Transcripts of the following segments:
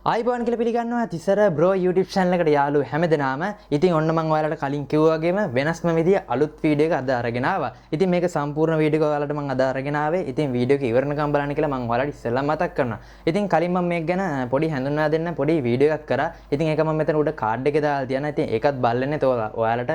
ආයිබෝන් කියලා පිළිගන්නවා Thisara bro YouTube channel එකට යාළුවෝ හැමදෙනාම. ඉතින් ඔන්න මම ඔයාලට කලින් කිව්වා වගේම වෙනස්ම විදිය අලුත් වීඩියෝ එකක් අද අරගෙන ආවා. ඉතින් මේක සම්පූර්ණ වීඩියෝ එක ඔයාලට මම අද අරගෙන ආවේ. ඉතින් වීඩියෝ එක ඉවරනකම් බලන්න කියලා මම ඔයාලට ඉස්සෙල්ලා මතක් කරනවා. ඉතින් කලින් මම මේක ගැන පොඩි හඳුන්වා දෙන්න පොඩි වීඩියෝ එකක් කරා. ඉතින් ඒක මම මෙතන උඩ කාඩ් එකේ දාලා තියනවා. ඉතින් ඒකත් බලන්න ඔයාලට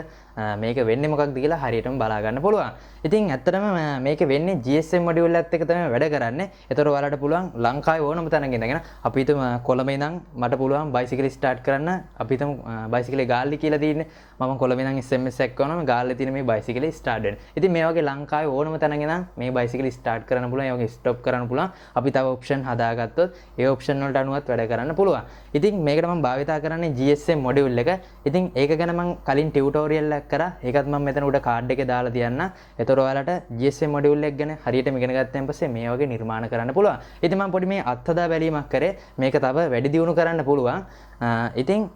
මේක වෙන්නේ මොකක්ද කියලා හරියටම බලා ගන්න පුළුවන්. ඉතින් ඇත්තටම මේක වෙන්නේ GSM මොඩියුල් එකත් එක්ක තමයි වැඩ කරන්නේ. ඒතර ඔයාලට පුළුවන් ලංකාවේ ඕනම තැනක ඉඳගෙන අපි හිතමු කොළඹ ඉඳන් මට පුළුවන් බයිසිකල් ස්ටාර්ට් කරන්න. අපි හිතමු බයිසිකලේ ගාල්ලි කියලා තියෙන්නේ. මම කොළඹ ඉඳන් SMS එකක් කරනවා ගාල්ලේ තියෙන මේ බයිසිකලේ ස්ටාර්ට් වෙන. ඉතින් මේ වගේ ලංකාවේ ඕනම තැනක ඉඳන් මේ බයිසිකල් ස්ටාර්ට් කරන්න පුළුවන්. ඒ වගේ ස්ටොප් කරන්න පුළුවන්. අපි තව ඔප්ෂන් හදාගත්තොත් ඒ ඔප්ෂන් වලට අනුවත් වැඩ කරන්න පුළුවන්. ඉතින් මේකට මම භාවිතා කරන්නේ GSM මොඩියුල් එක. ඉතින් ඒක ගැන මම කලින් ටියුටෝරියල් එකක් කරා. ඒකත් මම මෙතන උඩ කාඩ් එකේ දාලා තියන්න. ඒතර ඔයාලට GSM මොඩියුල් එක ගැන හරියටම ඉගෙන ගත්තයින් පස්සේ මේ වගේ නිර්මාණ කරන්න පුළුවන්. ඉතින් මම පොඩි මේ අත්හදා බැලීමක් කරේ. මේක තව වැඩි දියුණු කරන්න පුළුවන්. ඉතින්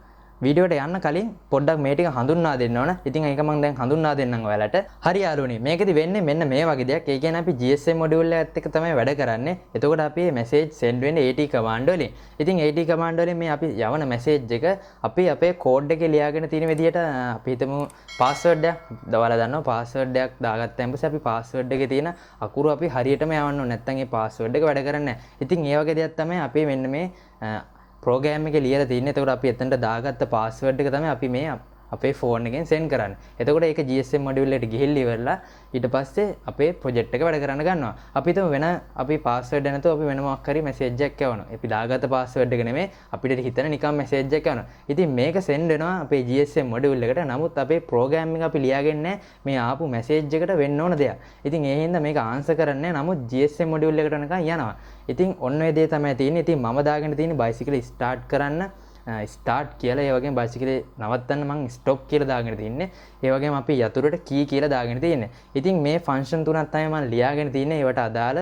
වීඩියෝට යන්න කලින් පොඩ්ඩක් මේ ටික හඳුන්වා දෙන්න ඕන. ඉතින් ඒක මම දැන් හඳුන්වා දෙන්නම් ඔයාලට. හරි යාළුවනේ. මේකෙදි වෙන්නේ මෙන්න මේ වගේ දෙයක්. ඒ කියන්නේ අපි GSM මොඩියුල් එකත් එක්ක තමයි වැඩ කරන්නේ. එතකොට අපි මැසේජ් සෙන්ඩ් වෙන්නේ AT කමාන්ඩ් වලින්. ඉතින් AT කමාන්ඩ් වලින් මේ අපි යවන මැසේජ් එක අපි අපේ කෝඩ් එකේ ලියාගෙන තියෙන විදිහට අපි හිතමු පාස්වර්ඩ් එකක් දවලා දානවා. පාස්වර්ඩ් එකක් දාගත්තාන් පස්සේ අපි පාස්වර්ඩ් එකේ තියෙන අකුරු අපි හරියටම යවන්න ඕනේ. නැත්නම් ඒ පාස්වර්ඩ් එක වැඩ කරන්නේ නැහැ. ඉතින් ඒ වගේ දෙයක් තමයි අපි මෙන්න මේ ප්‍රෝග්‍රෑම් එකේ ලියලා තියෙන්නේ. එතකොට අපි එතනට දාගත්ත පාස්වර්ඩ් එක තමයි අපි මේ අපේ ෆෝන් එකෙන් සෙන්ඩ් කරන්නේ. එතකොට ඒක GSM මොඩියුල් එකට ගිහිල්ලා ඉවරලා ඊට පස්සේ අපේ ප්‍රොජෙක්ට් එක වැඩ කරන්න ගන්නවා. අපි හිතමු වෙන අපි පාස්වර්ඩ් නැතුව අපි වෙන මොකක් හරි මැසේජ් එකක් යවනවා. අපි දාගත්ත පාස්වර්ඩ් එක නෙමෙයි අපිට හිතන නිකන් මැසේජ් එකක් යවනවා. ඉතින් මේක සෙන්ඩ් වෙනවා අපේ GSM මොඩියුල් එකට. නමුත් අපේ ප්‍රෝග්‍රෑම් එක අපි ලියාගන්නේ මේ ආපු මැසේජ් එකට වෙන්න ඕන දෙයක්. ඉතින් ඒ හින්දා මේක ආන්සර් කරන්නේ නමුත් GSM මොඩියුල් එකට නිකන් යනවා. ඉතින් ඔන්න ඔය දේ තමයි තියෙන්නේ. ඉතින් මම දාගෙන තියෙන්නේ බයිසිකල් ස්ටාර්ට් කරන්න ස්ටාර්ට් කියලා. ඒ වගේම බයිසිකලේ නවත්තන්න මම ස්ටොප් කියලා දාගෙන තින්නේ. ඒ වගේම අපි යතුරට කී කියලා දාගෙන තින්නේ. ඉතින් මේ ෆන්ක්ෂන් තුනක් තමයි මම ලියාගෙන තින්නේ. ඒවට අදාළ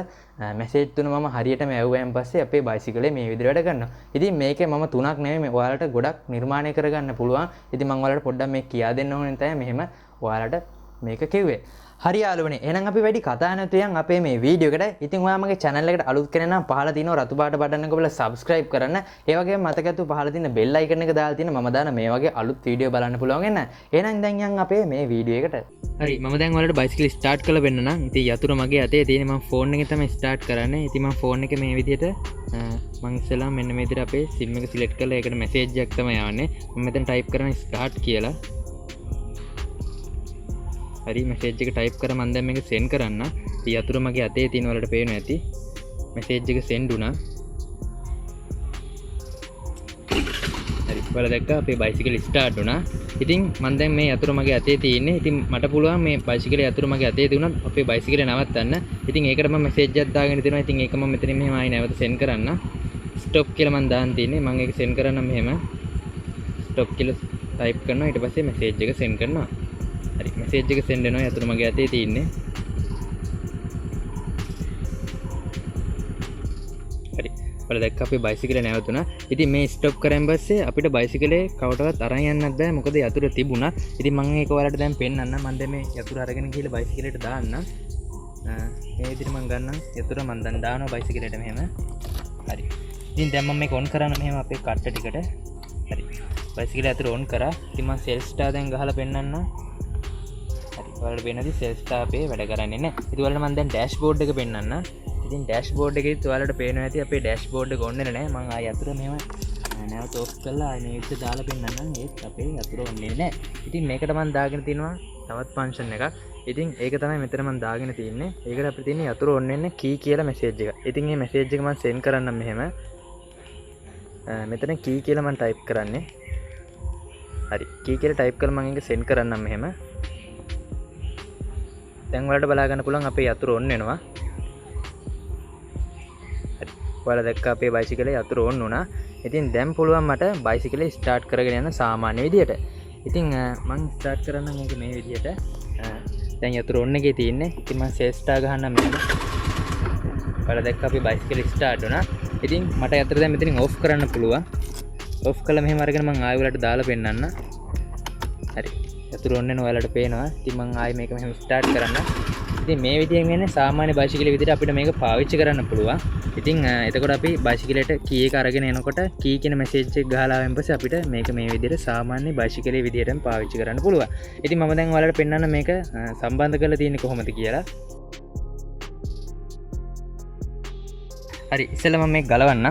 මැසේජ් තුන මම හරියටම ඇහුවයින් පස්සේ අපේ බයිසිකලේ මේ විදිහට වැඩ කරනවා. ඉතින් මේකේ මම තුනක් නෙමෙයි ඔයාලට ගොඩක් නිර්මාණය කරගන්න පුළුවන්. ඉතින් මම ඔයාලට පොඩ්ඩක් මේක කියා දෙන්න ඕනේ තමයි මෙහෙම ඔයාලට මේක කිව්වේ. හරි යාළුවනේ. එහෙනම් අපි වැඩි කතා නැතුව යන් අපේ මේ වීඩියෝ එකට. ඉතින් ඔයා මගේ channel එකට අලුත් කෙනෙක් නම් පහළ තියෙන රතු පාට බටන් එක ඔබලා subscribe කරන්න. ඒ වගේම මතකතු පහළ තියෙන bell icon එක දාලා තියෙන මම දාන මේ වගේ අලුත් වීඩියෝ බලන්න පුළුවන් වෙන. එහෙනම් දැන් යන් අපේ මේ වීඩියෝ එකට. හරි මම දැන් ඔයාලට බයිසිකල් ස්ටාර්ට් කරලා වෙන්න නම්. ඉතින් යතුරු මගේ අතේ තියෙන මම ෆෝන් එකෙන් තමයි ස්ටාර්ට් කරන්නේ. ඉතින් මම ෆෝන් එකේ මේ විදිහට මම ඉස්සෙල්ලා මෙන්න මේ විදිහට අපේ SIM එක සිලෙක්ට් කරලා ඒකට මැසේජ් එකක් තමයි යවන්නේ. මම මෙතන ටයිප් කරන්නේ ස්ටාර්ට් කියලා. හරි මැසේජ් එක ටයිප් කරා මම දැන් මේක සෙන්ඩ් කරන්න. ඉතින් යතුරු මගේ අතේ තියෙන වලට පේනවා ඇති. මැසේජ් එක සෙන්ඩ් වුණා. හරි ඔයාලා දැක්කා අපේ බයිසිකල් ස්ටාර්ට් වුණා. ඉතින් මම දැන් මේ යතුරු මගේ අතේ තියෙන්නේ. ඉතින් මට පුළුවන් මේ බයිසිකලේ යතුරු මගේ අතේ තිබුණත් අපේ බයිසිකලේ නවත්තන්න. ඉතින් ඒකට මම මැසේජ් එකක් දාගෙන තියෙනවා. ඉතින් ඒක මම මෙතනින් මෙහෙම ආයි නැවත සෙන්ඩ් කරන්න. ස්ටොප් කියලා මම දාන්න තියෙන්නේ. මම ඒක සෙන්ඩ් කරන්න මෙහෙම ස්ටොප් කියලා ටයිප් කරනවා. ඊට පස්සේ මැසේජ් එක සෙන්ඩ් කරනවා. හරි මැසේජ් එක සෙන්ඩ් වෙනවා. යතුරු මගේ අතේ තියෙන්නේ. හරි ඔයාලා දැක්ක අපේ බයිසිකලේ නැවතුණා. ඉතින් මේ ස්ටොප් කරන් පස්සේ අපිට බයිසිකලේ කවටවත් අරන් යන්නත් බෑ. මොකද යතුරු තිබුණා. ඉතින් මම ඒක ඔයාලට දැන් පෙන්නන්න. මම දැන් මේ යතුරු අරගෙන ගිහලා බයිසිකලේට දාන්න. මේ විදිහට මම ගන්නම් යතුරු මම දැන් දානවා බයිසිකලේට මෙහෙම. හරි. ඉතින් දැන් මම මේක ඔන් කරන්න මෙහෙම අපේ කට්ට ටිකට. හරි. බයිසිකලේ යතුරු ඔන් කරා. ඉතින් මම සෙල් ස්ටාර් දැන් ගහලා පෙන්නන්න. ඔයාලට වෙනදී සෙල් ස්ටාර් අපේ වැඩ කරන්නේ නැහැ. ඉතින් ඔයාලට මම දැන් ඩෑෂ්බෝඩ් එක පෙන්නන්න. ඉතින් ඩෑෂ්බෝඩ් එකේත් ඔයාලට පේනවා ඇති අපේ ඩෑෂ්බෝඩ් එක ඔන් වෙන්නේ නැහැ. මම ආයෙ යතුරු මෙහෙම නැවත ඔෆ් කරලා ආයෙ මේ විදිහට දාලා පෙන්නන්නම්. ඒත් අපේ යතුරු ඔන් වෙන්නේ නැහැ. ඉතින් මේකට මම දාගෙන තිනවා තවත් ෆන්ක්ෂන් එකක්. ඉතින් ඒක තමයි මෙතන මම දාගෙන තින්නේ. ඒකට අපිට තියෙන්නේ යතුරු ඔන් වෙන්නේ කී කියලා මැසේජ් එක. ඉතින් මේ මැසේජ් එක මම සෙන්ඩ් කරන්නම් මෙහෙම. මෙතන කී කියලා මම ටයිප් කරන්නේ. හරි කී කියලා ටයිප් කරලා මම ඒක සෙන්ඩ් කරන්නම් මෙහෙම. දැන් ඔයාලට බලා ගන්න පුළුවන් අපේ යතුරු ඔන් වෙනවා. හරි. ඔයාලා දැක්ක අපේ බයිසිකලේ යතුරු ඔන් වුණා. ඉතින් දැන් පුළුවන් මට බයිසිකලේ ස්ටාර්ට් කරගෙන යන්න සාමාන්‍ය විදියට. ඉතින් මම ස්ටාර්ට් කරන්නම් මේක මේ විදියට. දැන් යතුරු ඔන් එකේ තියෙන්නේ. ඉතින් මම සෙල් ස්ටාර් ගහන්නම් මෙහෙම. ඔයාලා දැක්ක අපේ බයිසිකලේ ස්ටාර්ට් වුණා. ඉතින් මට යතුරු දැන් මෙතනින් ඔෆ් කරන්න පුළුවන්. ඔෆ් කළා මෙහෙම අරගෙන මම ආයෙ වලට දාලා පෙන්නන්න. හරි. යතුරු ඔන්න වෙන ඔයාලට පේනවා. ඉතින් මම ආයෙ මේක මෙහෙම ස්ටාර්ට් කරන්න. ඉතින් මේ විදියෙන් වෙන්නේ සාමාන්‍ය බයිසිකලෙ විදිහට අපිට මේක පාවිච්චි කරන්න පුළුවන්. ඉතින් එතකොට අපි බයිසිකලෙට කී එක අරගෙන එනකොට කී කියන මැසේජ් එක ගහලා ආවෙන් පස්සේ අපිට මේක මේ විදිහට සාමාන්‍ය බයිසිකලෙ විදිහටම පාවිච්චි කරන්න පුළුවන්. ඉතින් මම දැන් ඔයාලට පෙන්නන්න මේක සම්බන්ධ කරලා තියෙන්නේ කොහොමද කියලා. හරි ඉස්සෙල්ලා මම මේක ගලවන්න.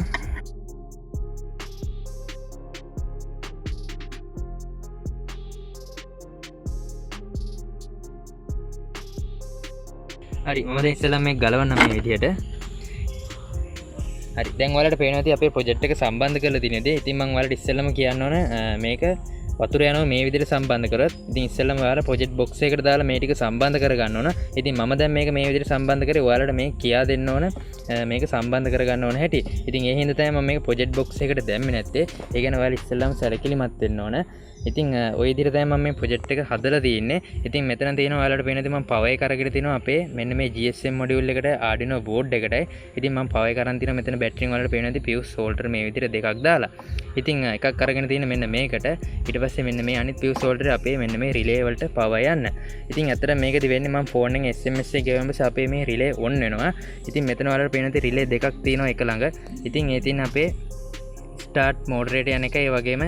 හරි මම දැන් ඉස්සෙල්ලා මේක ගලවන්න මේ විදිහට. හරි දැන් ඔයාලට පේනවා ඇති අපේ ප්‍රොජෙක්ට් එක සම්බන්ධ කරලා තියෙන දේ. ඉතින් මම ඔයාලට ඉස්සෙල්ලාම කියන්න ඕන මේක වතුර යනවා මේ විදිහට සම්බන්ධ කරොත්. ඉතින් ඉස්සෙල්ලාම ඔයාලා ප්‍රොජෙක්ට් බොක්ස් එකකට දාලා මේ ටික සම්බන්ධ කරගන්න ඕන. ඉතින් මම දැන් මේක මේ විදිහට සම්බන්ධ කරේ ඔයාලට මේ කියා දෙන්න ඕන මේක සම්බන්ධ කරගන්න ඕන හැටි. ඉතින් ඒ හින්දා තමයි මම මේක ප්‍රොජෙක්ට් බොක්ස් එකට දැම්මේ නැත්තේ. ඒ කියන්නේ ඔයාලා ඉස්සෙල්ලාම සැලකිලිමත් වෙන්න ඕන. ඉතින් ওই විදිහට තමයි මම මේ ප්‍රොජෙක්ට් එක හදලා තියෙන්නේ. ඉතින් මෙතන තියෙනවා ඔයාලට පේන දේ මම පවර් එක අරගෙන තිනවා අපේ මෙන්න මේ GSM මොඩියුල් එකට Arduino board එකටයි. ඉතින් මම පවර් එක අරන් තිනවා මෙතන බැටරියෙන් ඔයාලට පේන දේ fuse holder මේ විදිහට දෙකක් දාලා. ඉතින් එකක් අරගෙන තියෙන මෙන්න මේකට ඊට පස්සේ මෙන්න මේ අනිත් fuse holder අපේ මෙන්න මේ relay වලට පවර් යන්න. ඉතින් ඇත්තට මේකදී වෙන්නේ මම ෆෝන් එකෙන් SMS එක ගෙවුවම පස්සේ අපේ මේ relay on වෙනවා. ඉතින් මෙතන ඔයාලට පේන දේ relay දෙකක් තියෙනවා එක ළඟ. ඉතින් ඒ තියෙන අපේ ස්ටාර්ට් මෝඩරේට යන එකයි ඒ වගේම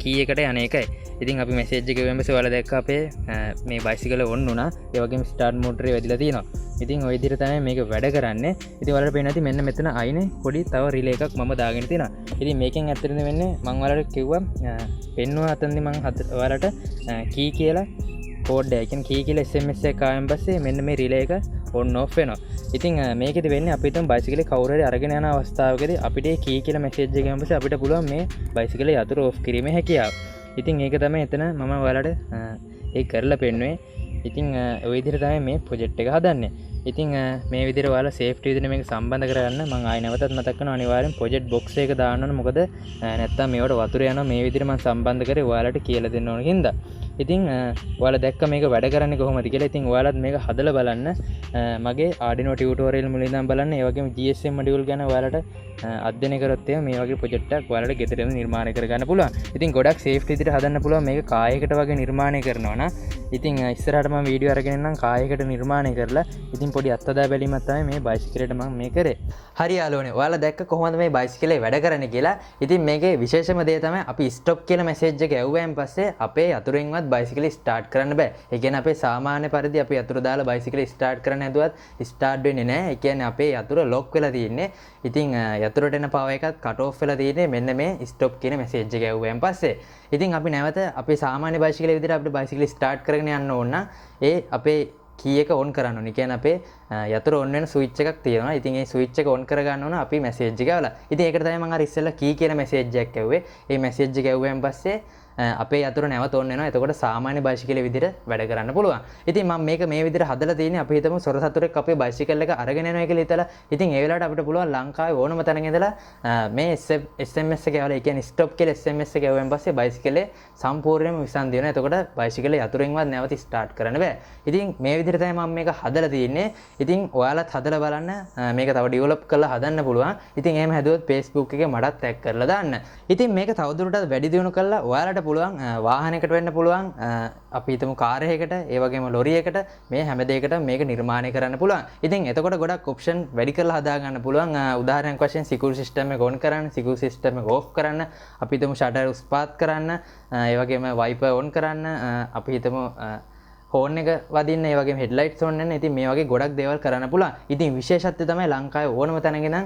කී එකට යන එකයි. ඉතින් අපි මැසේජ් එක ගෙවුවම පස්සේ ඔයාලා දැක්ක අපේ මේ බයිසිකල ඔන් වුණා. ඒ වගේම ස්ටාර්ට් මෝඩරේ වැදිලා තියෙනවා. ඉතින් ওই විදිහට තමයි මේක වැඩ කරන්නේ. ඉතින් ඔයාලට පේනවා ඇති මෙන්න මෙතන අයිනේ පොඩි තව රිලේ එකක් මම දාගෙන තියෙනවා. ඉතින් මේකෙන් ඇත්තටම වෙන්නේ මම ඔයාලට කිව්වා පෙන්නුවා අතනදී මම ඔයාලට කී කියලා කෝඩ් එක. කියන්නේ කී කියලා SMS එක ආවෙන් පස්සේ මෙන්න මේ රිලේ එක on off වෙනවා. ඉතින් මේකෙදි වෙන්නේ අපි හිතමු බයිසිකලේ කවුරු හරි අරගෙන යන අවස්ථාවකදී අපිට කී කියලා මැසේජ් එක ගියාම පස්සේ අපිට පුළුවන් මේ බයිසිකලේ යතුරු ඔෆ් කිරීමේ හැකියාව. ඉතින් ඒක තමයි එතන මම ඔයාලට ඒක කරලා පෙන්නුවේ. ඉතින් ওই විදිහට තමයි මේ ප්‍රොජෙක්ට් එක හදන්නේ. ඉතින් මේ විදිහට ඔයාලා සේෆ්ටි විදිහට මේක සම්බන්ධ කරගන්න මම ආයෙ නැවතත් මතක් කරනවා අනිවාර්යෙන් ප්‍රොජෙක්ට් බොක්ස් එක දාන්න ඕන. මොකද නැත්තම් මේවට වතුර යනවා මේ විදිහට මම සම්බන්ධ කරේ ඔයාලට කියලා දෙන්න ඕන හින්දා. ඉතින් ඔයාලා දැක්ක මේක වැඩ කරන්නේ කොහොමද කියලා. ඉතින් ඔයාලත් මේක හදලා බලන්න. මගේ Arduino tutorial මුලින් ඉඳන් බලන්න. ඒ වගේම GSM module ගැන ඔයාලට අධ්‍යයනය කරොත් මේ වගේ ප්‍රොජෙක්ට් එකක් ඔයාලට ගෙදරම නිර්මාණය කරගන්න පුළුවන්. ඉතින් ගොඩක් සේෆ්ටි විදිහට හදන්න පුළුවන් මේක කායයකට වගේ නිර්මාණය කරනවා නම්. ඉතින් ඉස්සරහට මම වීඩියෝ අරගෙන නම් කායයකට නිර්මාණය කරලා ඉතින් පොඩි අත්දැක බැලීමක් තමයි මේ බයිසිකලෙට මම මේ කරේ. හරි යාළුවනේ ඔයාලා දැක්ක කොහොමද මේ බයිසිකලේ වැඩ කරන්නේ කියලා. ඉතින් මේකේ විශේෂම දේ තමයි අපි ස්ටොප් කියලා මැසේජ් එක ඇහුවයින් පස්සේ අපේ යතුරෙන්වත් බයිසිකලේ ස්ටාර්ට් කරන්න බෑ. ඒ කියන්නේ අපේ සාමාන්‍ය පරිදි අපි යතුරු දාලා බයිසිකලේ ස්ටාර්ට් කරන්න හැදුවත් ස්ටාර්ට් වෙන්නේ නැහැ. ඒ කියන්නේ අපේ යතුර ලොක් වෙලා තියෙන්නේ. ඉතින් යතුරට එන පවර් එකත් කට් ඔෆ් වෙලා තියෙන්නේ මෙන්න මේ ස්ටොප් කියන මැසේජ් එක ඇහුවයින් පස්සේ. ඉතින් අපි නැවත අපේ සාමාන්‍ය බයිසිකලේ විදිහට අපිට බයිසිකලේ ස්ටාර්ට් කරගෙන යන්න ඕන නම් ඒ අපේ කී එක ඔන් කරන්න ඕනේ. කියන්නේ අපේ යතුර ඔන් වෙන ස්විච් එකක් තියෙනවා. ඉතින් ඒ ස්විච් එක ඔන් කරගන්න ඕන අපි මැසේජ් එක ගාලා. ඉතින් ඒකට තමයි මම අර ඉස්සෙල්ලා කී කියන මැසේජ් එකක් ඇහුවේ. ඒ මැසේජ් එක ඇහුවෙන් පස්සේ අපේ යතුර නැවත ඔන් වෙනවා. එතකොට සාමාන්‍ය බයිසිකලේ විදිහට වැඩ කරන්න පුළුවන්. ඉතින් මම මේක මේ විදිහට හදලා තියෙන්නේ අපි හිතමු සොර සතුරෙක් අපේ බයිසිකල් එක අරගෙන යනවා කියලා හිතලා. ඉතින් ඒ වෙලාවට අපිට පුළුවන් ලංකාවේ ඕනම තැනක ඉඳලා මේ SMS එක ඇවලා ඒ කියන්නේ ස්ටොප් කියලා SMS එක ඇවුවෙන් පස්සේ බයිසිකලේ සම්පූර්ණයෙන්ම විසන්දි වෙනවා. එතකොට බයිසිකලේ යතුරෙන්වත් නැවත ස්ටාර්ට් කරන්න බෑ. ඉතින් මේ විදිහට තමයි මම මේක හදලා තියෙන්නේ. ඉතින් ඔයාලත් හදලා බලන්න මේක තව ඩෙවලොප් කරලා හදන්න පුළුවන්. ඉතින් එහෙම හැදුවොත් Facebook එකේ මටත් ටැග් කරලා දාන්න. ඉතින් මේක තවදුරටත් වැඩි දියුණු කරලා ඔයාලට පුළුවන් වාහනයකට වෙන්න පුළුවන් අපි හිතමු කාර් එකකට ඒ වගේම ලොරි එකට මේ හැම දෙයකටම මේක නිර්මාණය කරන්න පුළුවන්. ඉතින් එතකොට ගොඩක් ඔප්ෂන් වැඩි කරලා හදා ගන්න පුළුවන්. උදාහරණයක් වශයෙන් සිකියුරිටි සිස්ටම් එක ඔන් කරන්න, සිකියුරිටි සිස්ටම් එක ඕෆ් කරන්න, අපි හිතමු ෂටර් උස්පාත් කරන්න, ඒ වගේම වයිපර් ඔන් කරන්න, අපි හිතමු හෝන් එක වදින්න, ඒ වගේම හෙඩ්ලයිට්ස් ඔන් වෙන්න. ඉතින් මේ වගේ ගොඩක් දේවල් කරන්න පුළුවන්. ඉතින් විශේෂත්වය තමයි ලංකාවේ ඕනම තැනක ඉඳන්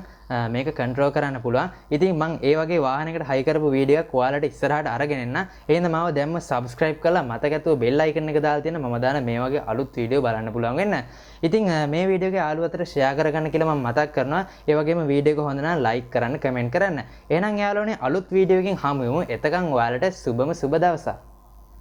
මේක කන්ට්‍රෝල් කරන්න පුළුවන්. ඉතින් මම ඒ වගේ වාහනයකට හයි කරපු වීඩියෝ එකක් ඔයාලට ඉස්සරහට අරගෙන එන්න. එහෙනම් මාව දැම්ම subscribe කරලා මතකතුව bell icon එක දාලා තියෙන මම දාන මේ වගේ අලුත් වීඩියෝ බලන්න පුළුවන් වෙන්න. ඉතින් මේ වීඩියෝ එක යාළුවෝ අතර share කරගන්න කියලා මම මතක් කරනවා. ඒ වගේම වීඩියෝ එක හොඳ නම් like කරන්න, comment කරන්න. එහෙනම් යාළුවනේ අලුත් වීඩියෝ එකකින් හමු වෙමු. එතකන් ඔයාලට සුබම සුබ දවසක්.